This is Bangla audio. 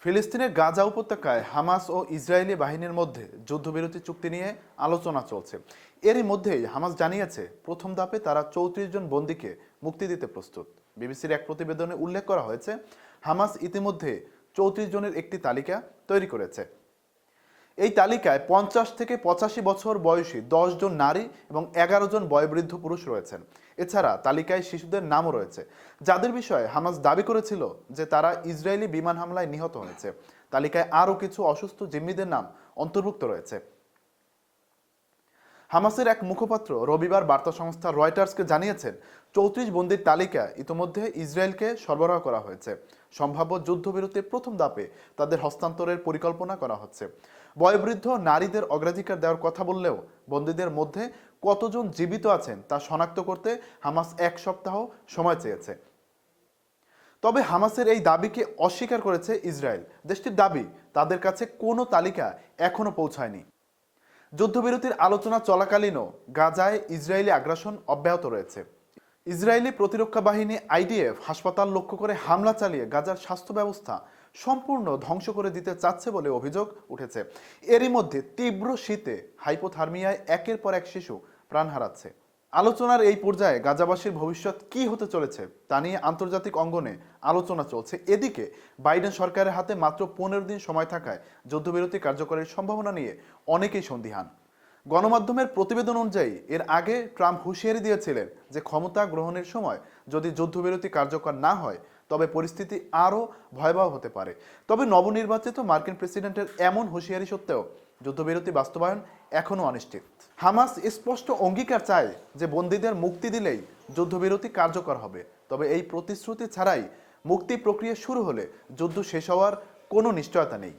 ফিলিস্তিনের গাজা উপত্যকায় হামাস ও ইসরায়েলি বাহিনীর মধ্যে যুদ্ধবিরতি চুক্তি নিয়ে আলোচনা চলছে। এরই মধ্যেই হামাস জানিয়েছে প্রথম ধাপে তারা ৩৪ জন বন্দীকে মুক্তি দিতে প্রস্তুত। বিবিসির এক প্রতিবেদনে উল্লেখ করা হয়েছে, হামাস ইতিমধ্যে ৩৪ জনের একটি তালিকা তৈরি করেছে। এই তালিকায় ৫০ থেকে ৮৫ বছর বয়সী ১০ জন নারী এবং ১১ জন বয়োবৃদ্ধ পুরুষ রয়েছেন। এছাড়া তালিকায় শিশুদের নামও রয়েছে, যাদের বিষয়ে হামাস দাবি করেছিল যে তারা ইসরায়েলি বিমান হামলায় নিহত হয়েছে। তালিকায় আরও কিছু অসুস্থ জিম্মিদের নাম অন্তর্ভুক্ত রয়েছে। হামাসের এক মুখপাত্র রবিবার বার্তা সংস্থা রয়টার্সকে জানিয়েছেন, ৩৪ বন্দির তালিকা ইতিমধ্যে ইসরায়েলকে সরবরাহ করা হয়েছে। সম্ভাব্য যুদ্ধবিরতির প্রথম ধাপে তাদের হস্তান্তরের পরিকল্পনা করা হচ্ছে। বয়োবৃদ্ধ নারীদের অগ্রাধিকার দেওয়ার কথা বললেও বন্দীদের মধ্যে কতজন জীবিত আছেন তা শনাক্ত করতে হামাস ১ সপ্তাহ সময় চেয়েছে। তবে হামাসের এই দাবিকে অস্বীকার করেছে ইসরায়েল। দেশটির দাবি, তাদের কাছে কোনো তালিকা এখনো পৌঁছায়নি। যুদ্ধবিরতির আলোচনা চলাকালীনও গাজায় ইসরায়েলি আগ্রাসন অব্যাহত রয়েছে। ইসরায়েলি প্রতিরক্ষা বাহিনী আইডিএফ হাসপাতাল লক্ষ্য করে হামলা চালিয়ে গাজার স্বাস্থ্য ব্যবস্থা সম্পূর্ণ ধ্বংস করে দিতে চাচ্ছে বলে অভিযোগ উঠেছে। এরই মধ্যে তীব্র শীতে হাইপোথার্মিয়ায় একের পর এক শিশু প্রাণ হারাচ্ছে। আলোচনার এই পর্যায়ে গাজাবাসীর ভবিষ্যৎ কি হতে চলেছে তা নিয়ে আন্তর্জাতিক অঙ্গনে আলোচনা চলছে। এদিকে বাইডেন সরকারের হাতে মাত্র ১৫ দিন সময় থাকায় যুদ্ধবিরতি কার্যকরের সম্ভাবনা নিয়ে অনেকেই সন্দিহান। গণমাধ্যমের প্রতিবেদন অনুযায়ী এর আগে ট্রাম্প হুঁশিয়ারি দিয়েছিলেন যে ক্ষমতা গ্রহণের সময় যদি যুদ্ধবিরতি কার্যকর না হয় তবে পরিস্থিতি আরও ভয়াবহ হতে পারে। তবে নবনির্বাচিত মার্কিন প্রেসিডেন্টের এমন হুঁশিয়ারি সত্ত্বেও যুদ্ধবিরতি বাস্তবায়ন এখনও অনিশ্চিত। হামাস স্পষ্ট অঙ্গীকার চায় যে বন্দীদের মুক্তি দিলেই যুদ্ধবিরতি কার্যকর হবে। তবে এই প্রতিশ্রুতি ছাড়াই মুক্তি প্রক্রিয়া শুরু হলে যুদ্ধ শেষ হওয়ার কোনো নিশ্চয়তা নেই।